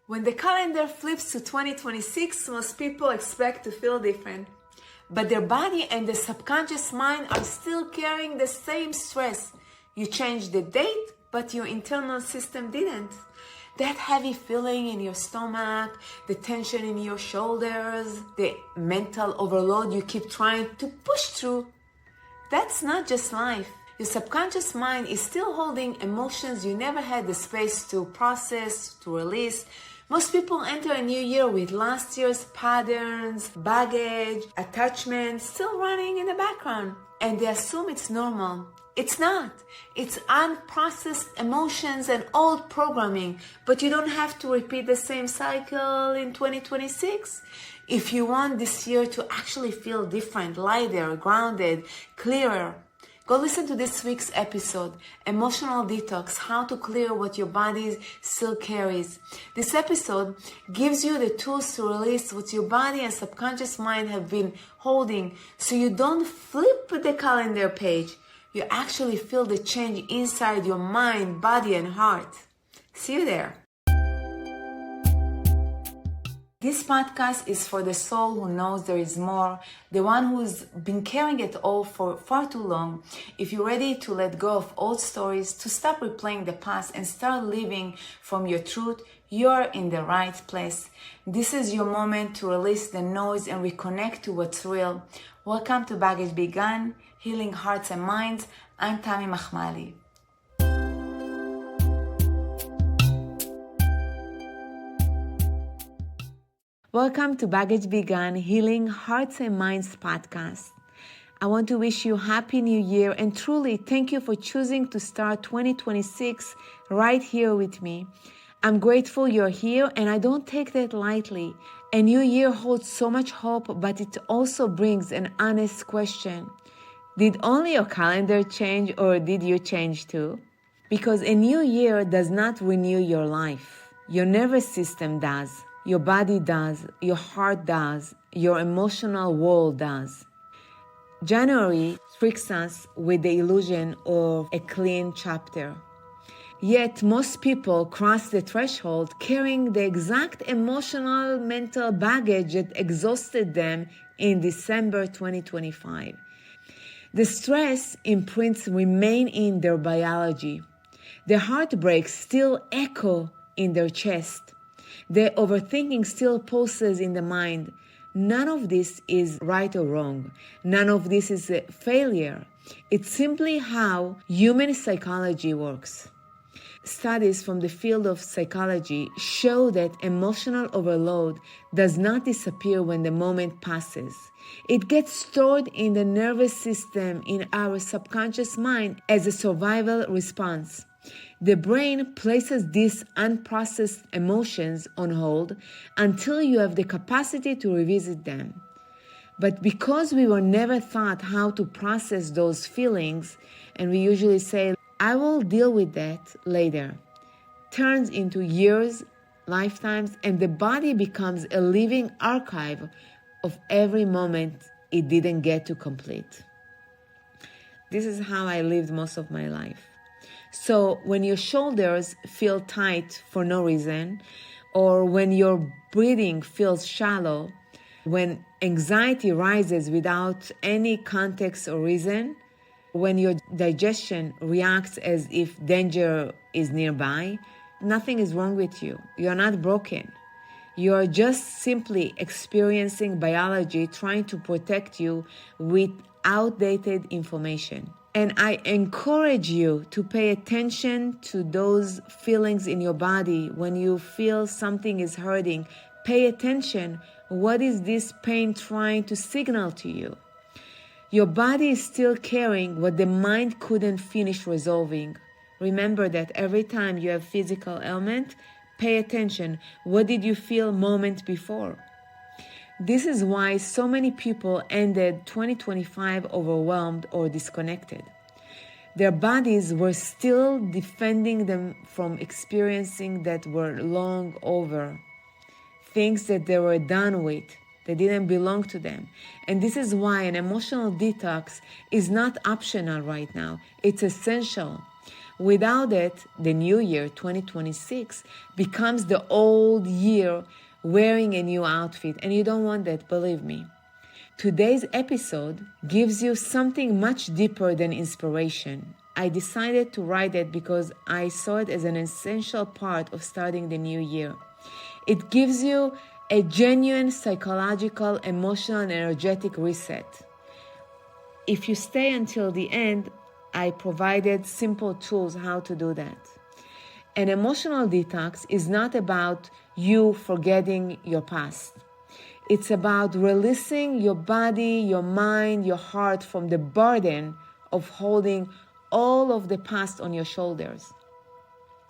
When the calendar flips to 2026, most people expect to feel different. But their body and the subconscious mind are still carrying the same stress. You changed the date, but your internal system didn't. That heavy feeling in your stomach, the tension in your shoulders, the mental overload you keep trying to push through, that's not just life. Your subconscious mind is still holding emotions you never had the space to process, to release. Most people enter a new year with last year's patterns, baggage, attachments still running in the background, and they assume it's normal. It's not. It's unprocessed emotions and old programming, but you don't have to repeat the same cycle in 2026. If you want this year to actually feel different, lighter, grounded, clearer, go listen to this week's episode, Emotional Detox, How to Clear What Your Body Still Carries. This episode gives you the tools to release what your body and subconscious mind have been holding, so you don't flip the calendar page. You actually feel the change inside your mind, body, and heart. See you there. This podcast is for the soul who knows there is more, the one who's been carrying it all for far too long. If you're ready to let go of old stories, to stop replaying the past and start living from your truth, you're in the right place. This is your moment to release the noise and reconnect to what's real. Welcome to Baggage Begun, Healing Hearts and Minds. I'm Tammy Machmali. Welcome to Baggage Begun, Healing Hearts and Minds podcast. I want to wish you a Happy New Year and truly thank you for choosing to start 2026 right here with me. I'm grateful you're here and I don't take that lightly. A new year holds so much hope, but it also brings an honest question. Did only your calendar change or did you change too? Because a new year does not renew your life. Your nervous system does. Your body does, your heart does, your emotional world does. January tricks us with the illusion of a clean chapter. Yet most people cross the threshold carrying the exact emotional, mental baggage that exhausted them in December 2025. The stress imprints remain in their biology. The heartbreaks still echo in their chest. The overthinking still pulses in the mind. None of this is right or wrong. None of this is a failure. It's simply how human psychology works. Studies from the field of psychology show that emotional overload does not disappear when the moment passes. It gets stored in the nervous system in our subconscious mind as a survival response. The brain places these unprocessed emotions on hold until you have the capacity to revisit them. But because we were never taught how to process those feelings, and we usually say, I will deal with that later, turns into years, lifetimes, and the body becomes a living archive of every moment it didn't get to complete. This is how I lived most of my life. So when your shoulders feel tight for no reason, or when your breathing feels shallow, when anxiety rises without any context or reason, when your digestion reacts as if danger is nearby, nothing is wrong with you. You are not broken. You are just simply experiencing biology trying to protect you with outdated information. And I encourage you to pay attention to those feelings in your body. When you feel something is hurting, pay attention. What is this pain trying to signal to you? Your body is still carrying what the mind couldn't finish resolving. Remember that every time you have physical ailment, pay attention. What did you feel moment before? This is why so many people ended 2025 overwhelmed or disconnected. Their bodies were still defending them from experiencing that were long over, things that they were done with, that didn't belong to them. And this is why an emotional detox is not optional right now. It's essential. Without it, the new year, 2026, becomes the old year wearing a new outfit. And you don't want that, believe me. Today's episode gives you something much deeper than inspiration. I decided to write it because I saw it as an essential part of starting the new year. It gives you a genuine psychological, emotional, and energetic reset. If you stay until the end, I provided simple tools how to do that. An emotional detox is not about you forgetting your past. It's about releasing your body, your mind, your heart from the burden of holding all of the past on your shoulders.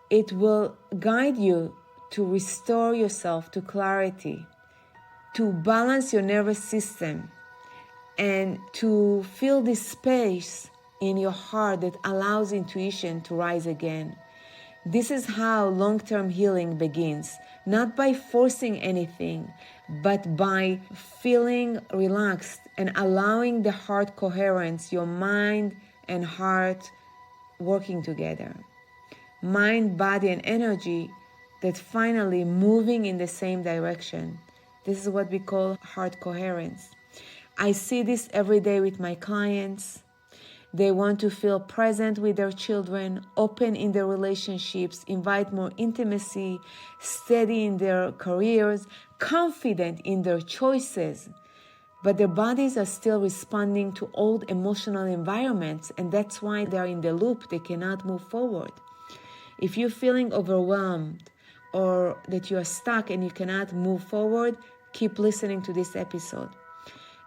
It will guide you to restore yourself to clarity, to balance your nervous system, and to fill this space in your heart that allows intuition to rise again. This is how long-term healing begins, not by forcing anything, but by feeling relaxed and allowing the heart coherence, your mind and heart working together. Mind, body, and energy that finally moving in the same direction. This is what we call heart coherence. I see this every day with my clients. They want to feel present with their children, open in their relationships, invite more intimacy, steady in their careers, confident in their choices. But their bodies are still responding to old emotional environments, and that's why they're in the loop. They cannot move forward. If you're feeling overwhelmed or that you are stuck and you cannot move forward, keep listening to this episode.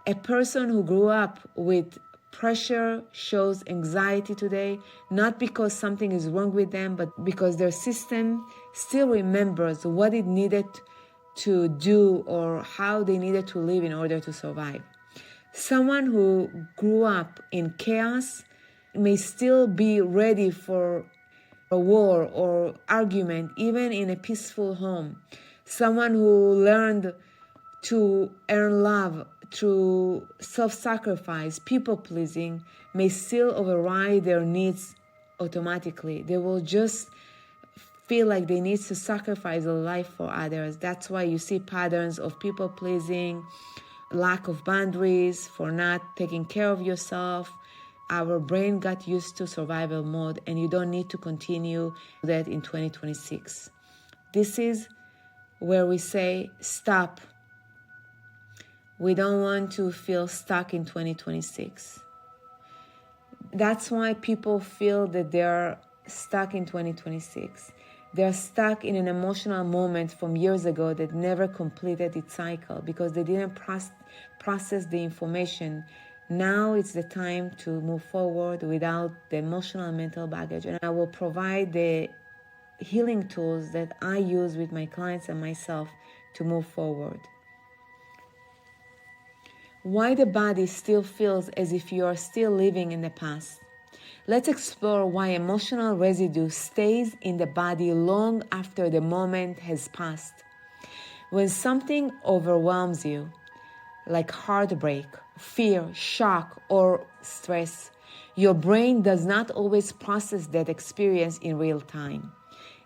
A person who grew up with pressure shows anxiety today, not because something is wrong with them, but because their system still remembers what it needed to do or how they needed to live in order to survive. Someone who grew up in chaos may still be ready for a war or argument, even in a peaceful home. Someone who learned to earn love through self-sacrifice, people-pleasing, may still override their needs automatically. They will just feel like they need to sacrifice their life for others. That's why you see patterns of people-pleasing, lack of boundaries, for not taking care of yourself. Our brain got used to survival mode, and you don't need to continue that in 2026. This is where we say, stop. We don't want to feel stuck in 2026. That's why people feel that they're stuck in 2026. They're stuck in an emotional moment from years ago that never completed its cycle because they didn't process the information. Now it's the time to move forward without the emotional and mental baggage. And I will provide the healing tools that I use with my clients and myself to move forward. Why the body still feels as if you are still living in the past. Let's explore why emotional residue stays in the body long after the moment has passed. When something overwhelms you, like heartbreak, fear, shock, or stress, your brain does not always process that experience in real time.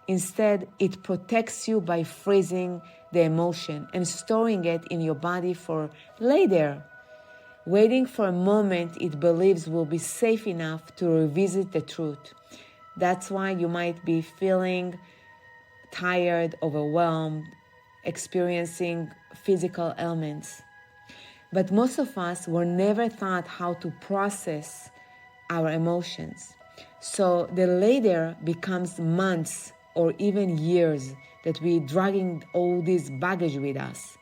Instead, it protects you by freezing the emotion and storing it in your body for later, waiting for a moment it believes will be safe enough to revisit the truth. That's why you might be feeling tired, overwhelmed, experiencing physical ailments. But most of us were never taught how to process our emotions. So the later becomes months or even years that we're dragging all this baggage with us.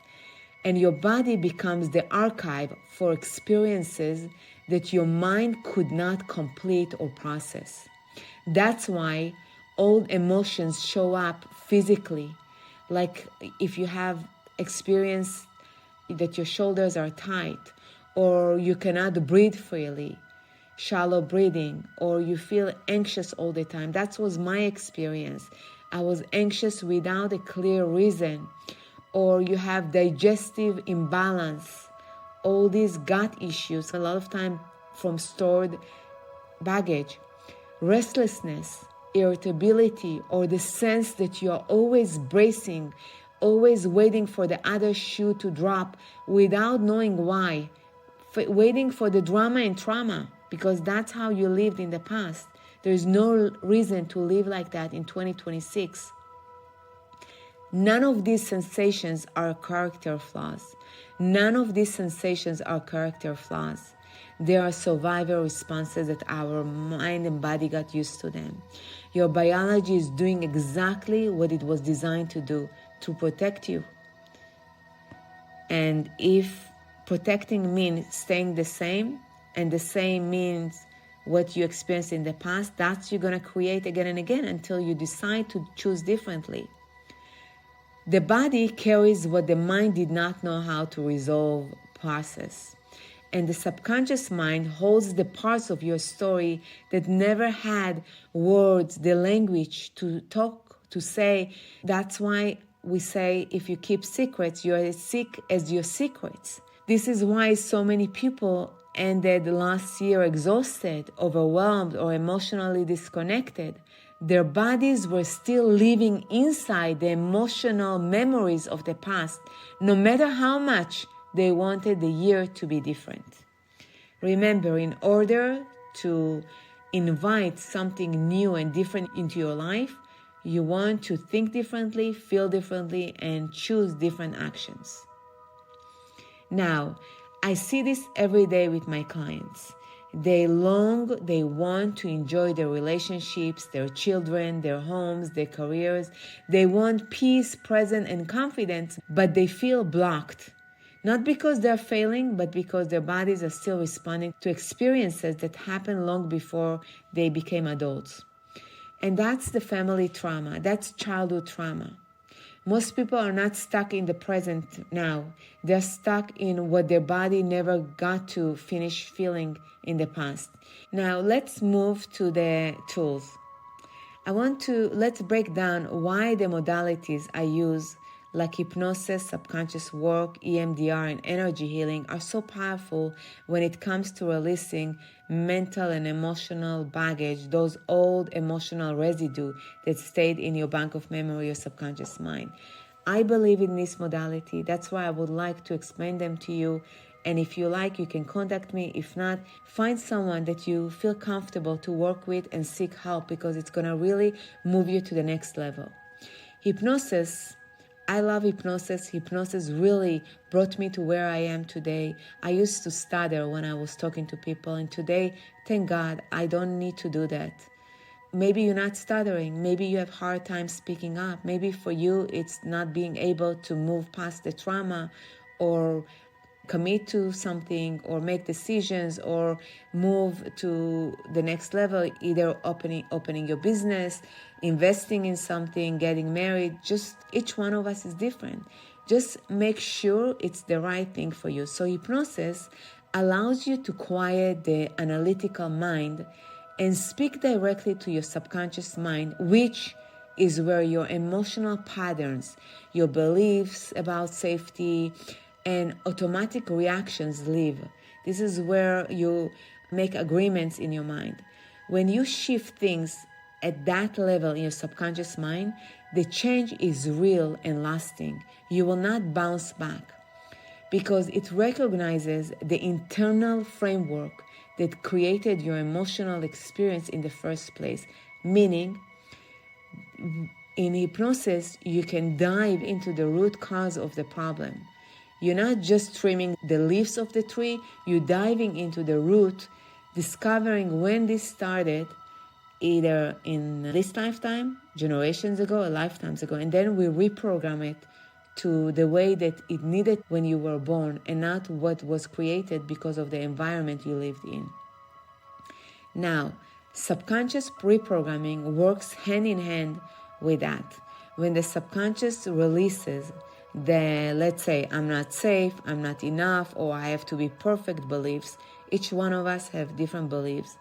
And your body becomes the archive for experiences that your mind could not complete or process. That's why old emotions show up physically. Like if you have experienced that your shoulders are tight, or you cannot breathe freely, shallow breathing, or you feel anxious all the time. That was my experience. I was anxious without a clear reason. Or you have digestive imbalance, all these gut issues, a lot of time from stored baggage, restlessness, irritability or the sense that you are always bracing, always waiting for the other shoe to drop without knowing why, waiting for the drama and trauma, because that's how you lived in the past. There's no reason to live like that in 2026. None of these sensations are character flaws. None of these sensations are character flaws. They are survival responses that our mind and body got used to them. Your biology is doing exactly what it was designed to do, to protect you. And if protecting means staying the same, and the same means what you experienced in the past, that's you're going to create again and again until you decide to choose differently. The body carries what the mind did not know how to resolve, process. And the subconscious mind holds the parts of your story that never had words, the language to talk, to say. That's why we say if you keep secrets, you're as sick as your secrets. This is why so many people ended last year exhausted, overwhelmed, or emotionally disconnected. Their bodies were still living inside the emotional memories of the past, no matter how much they wanted the year to be different. Remember, in order to invite something new and different into your life, you want to think differently, feel differently, and choose different actions. Now, I see this every day with my clients. They want to enjoy their relationships, their children, their homes, their careers. They want peace, presence, and confidence, but they feel blocked. Not because they're failing, but because their bodies are still responding to experiences that happened long before they became adults. And that's the family trauma. That's childhood trauma. Most people are not stuck in the present now. They're stuck in what their body never got to finish feeling in the past. Now let's move to the tools. Let's break down why the modalities I use, like hypnosis, subconscious work, EMDR, and energy healing, are so powerful when it comes to releasing mental and emotional baggage, those old emotional residue that stayed in your bank of memory, your subconscious mind. I believe in this modality. That's why I would like to explain them to you. And if you like, you can contact me. If not, find someone that you feel comfortable to work with and seek help, because it's going to really move you to the next level. Hypnosis, I love hypnosis. Hypnosis really brought me to where I am today. I used to stutter when I was talking to people, and today, thank God, I don't need to do that. Maybe you're not stuttering. Maybe you have a hard time speaking up. Maybe for you, it's not being able to move past the trauma or commit to something or make decisions or move to the next level, either opening your business, investing in something, getting married. Just each one of us is different. Just make sure it's the right thing for you. So hypnosis allows you to quiet the analytical mind and speak directly to your subconscious mind, which is where your emotional patterns, your beliefs about safety, and automatic reactions live. This is where you make agreements in your mind. When you shift things at that level in your subconscious mind, the change is real and lasting. You will not bounce back because it recognizes the internal framework that created your emotional experience in the first place. Meaning, in hypnosis, you can dive into the root cause of the problem. You're not just trimming the leaves of the tree, you're diving into the root, discovering when this started, either in this lifetime, generations ago, or lifetimes ago, and then we reprogram it to the way that it needed when you were born and not what was created because of the environment you lived in. Now, subconscious reprogramming works hand in hand with that. When the subconscious releases let's say, I'm not safe, I'm not enough, or I have to be perfect beliefs, each one of us have different beliefs,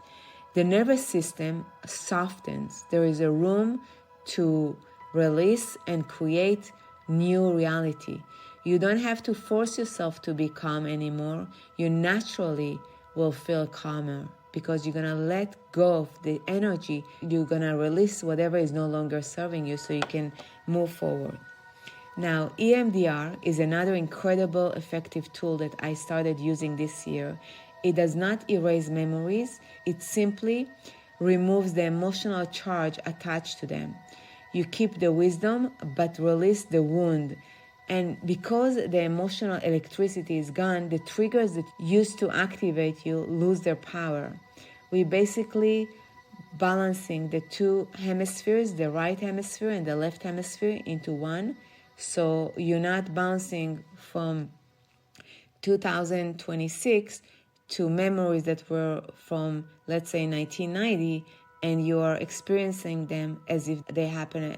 the nervous system softens. There is a room to release and create new reality. You don't have to force yourself to be calm anymore. You naturally will feel calmer. because you're going to let go of the energy. You're going to release whatever is no longer serving you so you can move forward. Now, EMDR is another incredible effective tool that I started using this year. It does not erase memories. It simply removes the emotional charge attached to them. You keep the wisdom, but release the wound. And because the emotional electricity is gone, the triggers that used to activate you lose their power. We basically balancing the two hemispheres, the right hemisphere and the left hemisphere, into one. So you're not bouncing from 2026 to memories that were from, let's say, 1990, and you are experiencing them as if they happen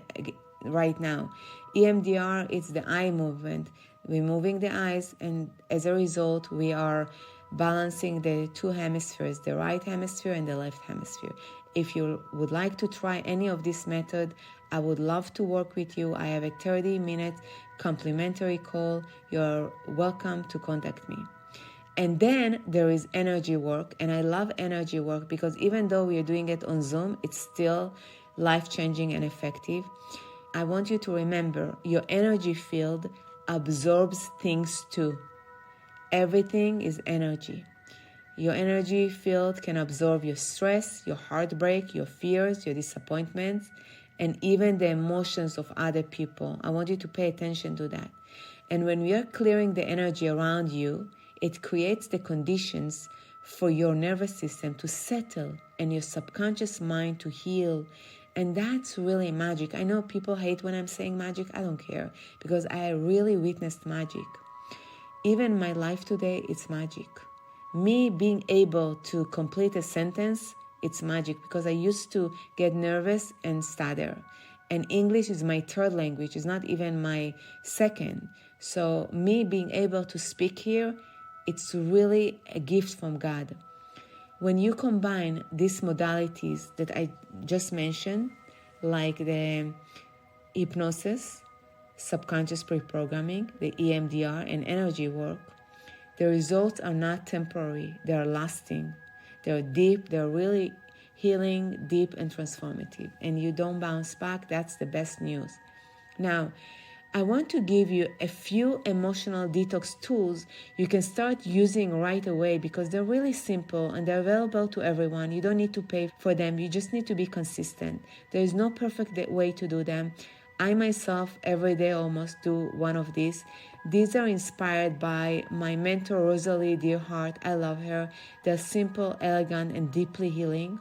right now. EMDR is the eye movement, removing the eyes, and as a result, we are balancing the two hemispheres, the right hemisphere and the left hemisphere. If you would like to try any of this method, I would love to work with you. I have a 30-minute complimentary call. You're welcome to contact me. And then there is energy work, and I love energy work because even though we are doing it on Zoom, it's still life-changing and effective. I want you to remember your energy field absorbs things too. Everything is energy. Your energy field can absorb your stress, your heartbreak, your fears, your disappointments, and even the emotions of other people. I want you to pay attention to that. And when we are clearing the energy around you, it creates the conditions for your nervous system to settle and your subconscious mind to heal. And that's really magic. I know people hate when I'm saying magic. I don't care because I really witnessed magic. Even my life today, it's magic. Me being able to complete a sentence, it's magic because I used to get nervous and stutter. And English is my third language. It's not even my second. So me being able to speak here, it's really a gift from God. When you combine these modalities that I just mentioned, like the hypnosis, subconscious reprogramming, the EMDR, and energy work, the results are not temporary. They are lasting. They're deep. They're really healing, deep, and transformative. And you don't bounce back. That's the best news. Now, I want to give you a few emotional detox tools you can start using right away because they're really simple and they're available to everyone. You don't need to pay for them. You just need to be consistent. There is no perfect way to do them. I myself, every day almost, do one of these. These are inspired by my mentor, Rosalie Dearheart. I love her. They're simple, elegant, and deeply healing.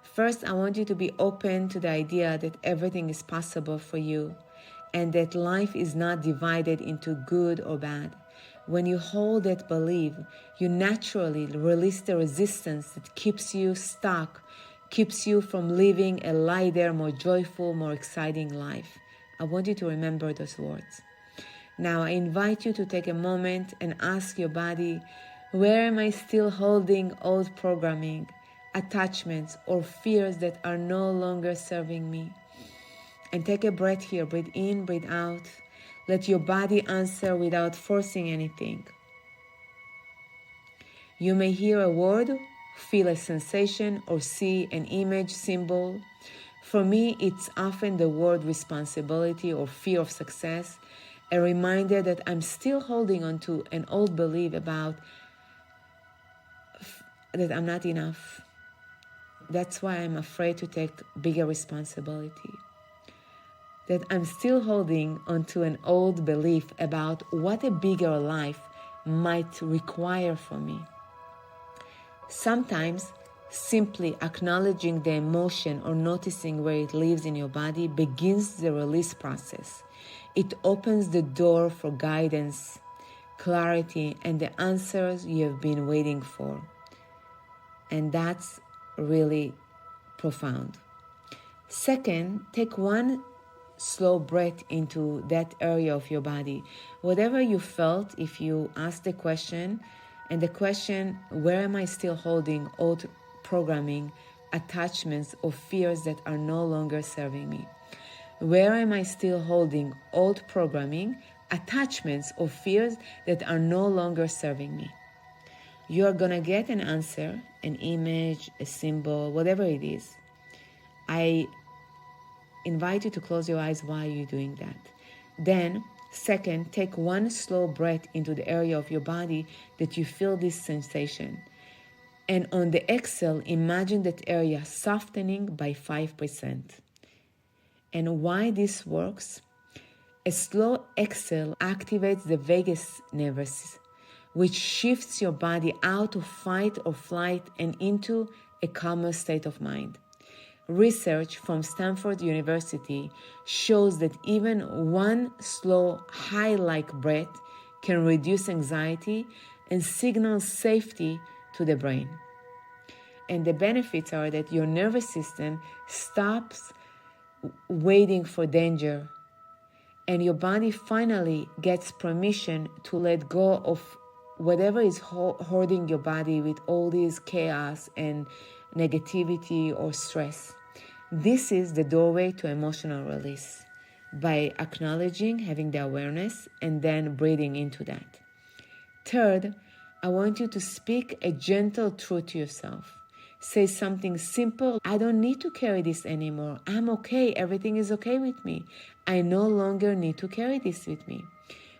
First, I want you to be open to the idea that everything is possible for you and that life is not divided into good or bad. When you hold that belief, you naturally release the resistance that keeps you stuck, keeps you from living a lighter, more joyful, more exciting life. I want you to remember those words. Now, I invite you to take a moment and ask your body, where am I still holding old programming, attachments, or fears that are no longer serving me? And take a breath here. Breathe in, breathe out. Let your body answer without forcing anything. You may hear a word, feel a sensation, or see an image, symbol. For me, it's often the word responsibility or fear of success, a reminder that I'm still holding on to an old belief about that I'm not enough. That's why I'm afraid to take bigger responsibility. That I'm still holding onto an old belief about what a bigger life might require from me. Sometimes simply acknowledging the emotion or noticing where it lives in your body begins the release process. It opens the door for guidance, clarity, and the answers you have been waiting for. And that's really profound. Second, take one slow breath into that area of your body. Whatever you felt, if you ask the question, and the question, where am I still holding old programming, attachments, or fears that are no longer serving me? Where am I still holding old programming, attachments, or fears that are no longer serving me? you're going to get an answer, an image, a symbol, whatever it is. I invite you to close your eyes while you're doing that. Then, second, take one slow breath into the area of your body that you feel this sensation. And on the exhale, imagine that area softening by 5%. And why this works? A slow exhale activates the vagus nervous, which shifts your body out of fight or flight and into a calmer state of mind. Research from Stanford University shows that even one slow, high-like breath can reduce anxiety and signal safety to the brain. And the benefits are that your nervous system stops waiting for danger, and your body finally gets permission to let go of whatever is holding your body with all this chaos and negativity or stress. This is the doorway to emotional release, by acknowledging, having the awareness, and then breathing into that. Third, I want you to speak a gentle truth to yourself. Say something simple. I don't need to carry this anymore. I'm okay. Everything is okay with me. I no longer need to carry this with me.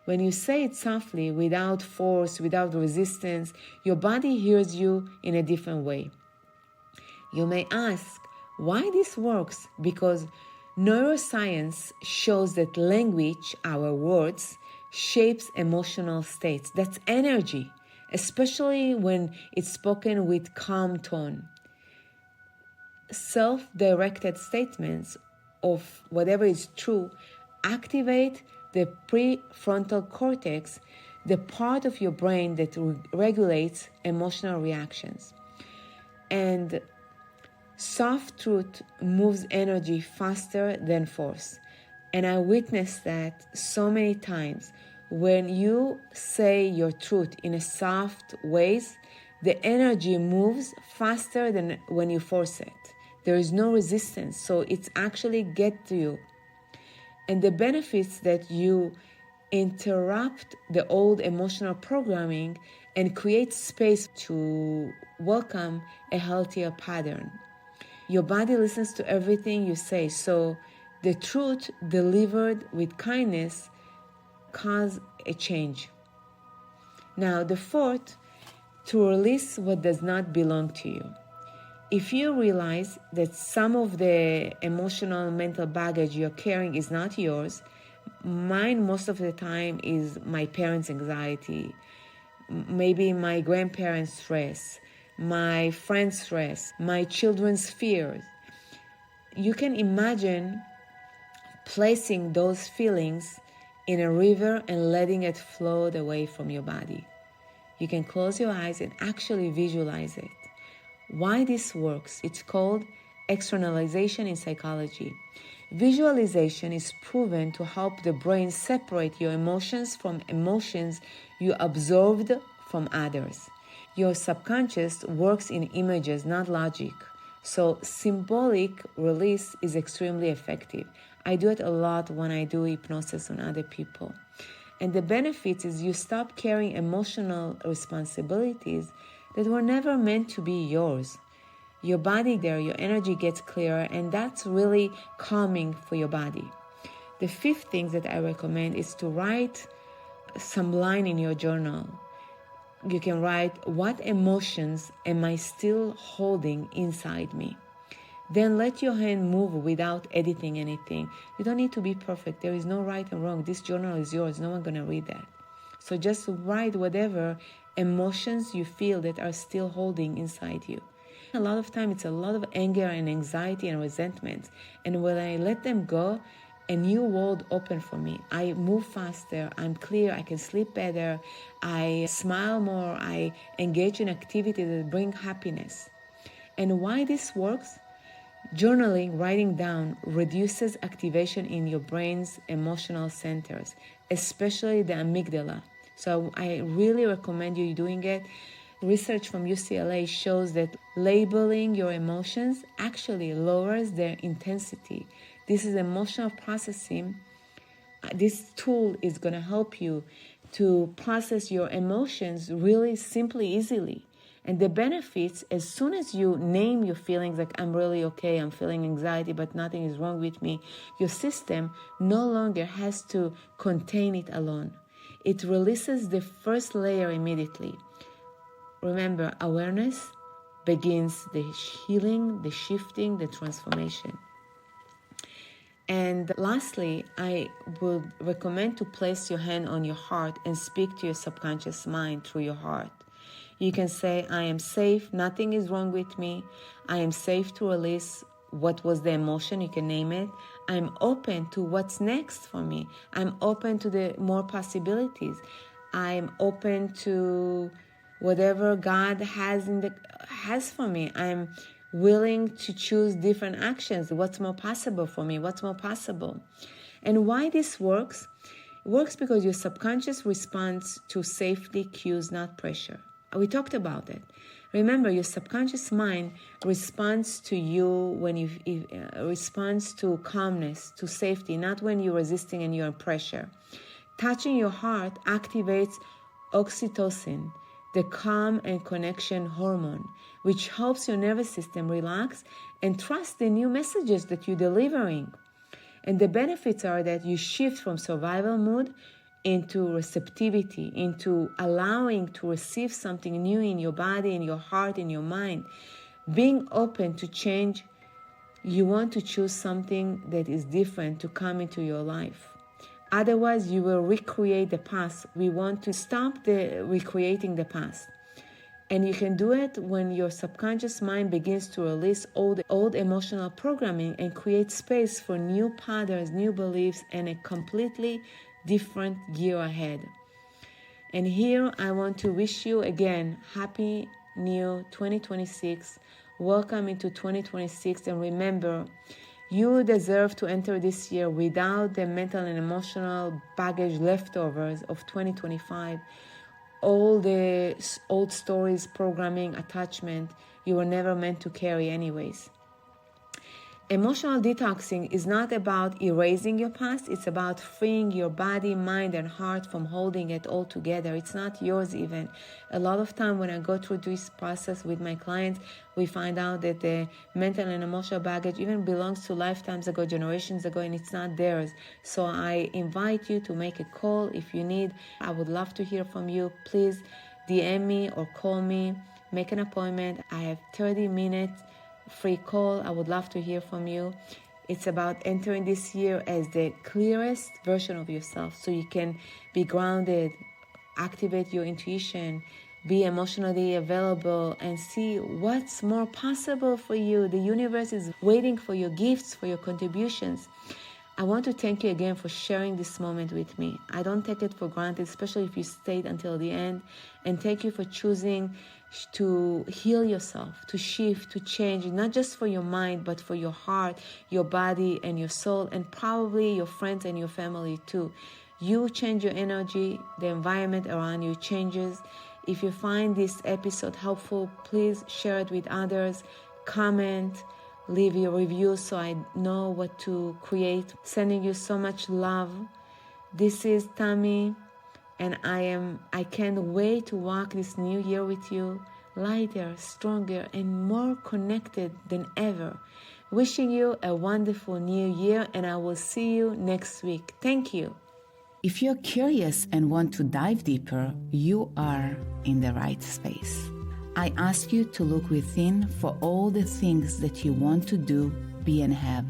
When you say it softly, without force, without resistance, your body hears you in a different way. You may ask, why this works? Because neuroscience shows that language, our words, shapes emotional states. That's energy, especially when it's spoken with calm tone. Self-directed statements of whatever is true activate the prefrontal cortex, the part of your brain that regulates emotional reactions. And soft truth moves energy faster than force. And I witnessed that so many times. When you say your truth in a soft ways, the energy moves faster than when you force it. There is no resistance, so it's actually get to you. And the benefits that you interrupt the old emotional programming and create space to welcome a healthier pattern. Your body listens to everything you say, so the truth delivered with kindness cause a change. Now, the fourth, to release what does not belong to you. If you realize that some of the emotional mental baggage you're carrying is not yours, mine most of the time is my parents' anxiety, maybe my grandparents' stress, my friends' stress, my children's fears. You can imagine placing those feelings in a river and letting it float away from your body. You can close your eyes and actually visualize it. Why this works? It's called externalization in psychology. Visualization is proven to help the brain separate your emotions from emotions you absorbed from others. Your subconscious works in images, not logic. So symbolic release is extremely effective. I do it a lot when I do hypnosis on other people. And the benefit is you stop carrying emotional responsibilities that were never meant to be yours. Your body there, your energy gets clearer, and that's really calming for your body. The fifth thing that I recommend is to write some line in your journal. You can write, what emotions am I still holding inside me? Then let your hand move without editing anything. You don't need to be perfect. There is no right and wrong. This journal is yours. No one's going to read that. So just write whatever emotions you feel that are still holding inside you. A lot of time, it's a lot of anger and anxiety and resentment. And when I let them go, a new world opened for me. I move faster. I'm clear. I can sleep better. I smile more. I engage in activities that bring happiness. And why this works? Journaling, writing down, reduces activation in your brain's emotional centers, especially the amygdala. So I really recommend you doing it. Research from UCLA shows that labeling your emotions actually lowers their intensity. This is emotional processing. This tool is going to help you to process your emotions really simply, easily. And the benefits, as soon as you name your feelings, like I'm really okay, I'm feeling anxiety, but nothing is wrong with me, your system no longer has to contain it alone. It releases the first layer immediately. Remember, awareness begins the healing, the shifting, the transformation. And lastly, I would recommend to place your hand on your heart and speak to your subconscious mind through your heart. You can say, I am safe, nothing is wrong with me. I am safe to release what was the emotion, you can name it. I'm open to what's next for me. I'm open to the more possibilities. I'm open to whatever God has for me. I'm willing to choose different actions. What's more possible for me? What's more possible? And why this works? It works because your subconscious responds to safety cues, not pressure. We talked about it. Remember, your subconscious mind responds to you when it responds to calmness, to safety, not when you're resisting and you're in pressure. Touching your heart activates oxytocin, the calm and connection hormone, which helps your nervous system relax and trust the new messages that you're delivering. And the benefits are that you shift from survival mode into receptivity, into allowing to receive something new in your body, in your heart, in your mind. Being open to change, you want to choose something that is different to come into your life. Otherwise, you will recreate the past. We want to stop recreating the past. And you can do it when your subconscious mind begins to release old emotional programming and create space for new patterns, new beliefs, and a completely different year ahead. And here I want to wish you again, happy new 2026. Welcome into 2026. And remember, you deserve to enter this year without the mental and emotional baggage leftovers of 2025. All the old stories, programming, attachment, you were never meant to carry anyways. Emotional detoxing is not about erasing your past. It's about freeing your body, mind, and heart from holding it all together. It's not yours even. A lot of time when I go through this process with my clients, we find out that the mental and emotional baggage even belongs to lifetimes ago, generations ago, and it's not theirs. So I invite you to make a call if you need. I would love to hear from you. Please DM me or call me. Make an appointment. I have 30 minutes free call. I would love to hear from you. It's about entering this year as the clearest version of yourself so you can be grounded, activate your intuition, be emotionally available, and see what's more possible for you. The universe is waiting for your gifts, for your contributions. I want to thank you again for sharing this moment with me. I don't take it for granted, especially if you stayed until the end. And thank you for choosing to heal yourself, to shift, to change, not just for your mind, but for your heart, your body, and your soul, and probably your friends and your family too. You change your energy, the environment around you changes. If you find this episode helpful, please share it with others, comment, leave your review so I know what to create. Sending you so much love. This is Tammy, and I can't wait to walk this new year with you, lighter, stronger, and more connected than ever. Wishing you a wonderful new year, and I will see you next week. Thank you. If you're curious and want to dive deeper, you are in the right space. I ask you to look within for all the things that you want to do, be, and have.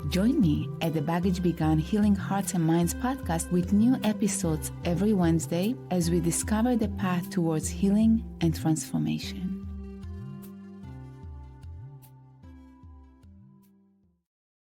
Join me at the Baggage Begun Healing Hearts and Minds podcast with new episodes every Wednesday as we discover the path towards healing and transformation.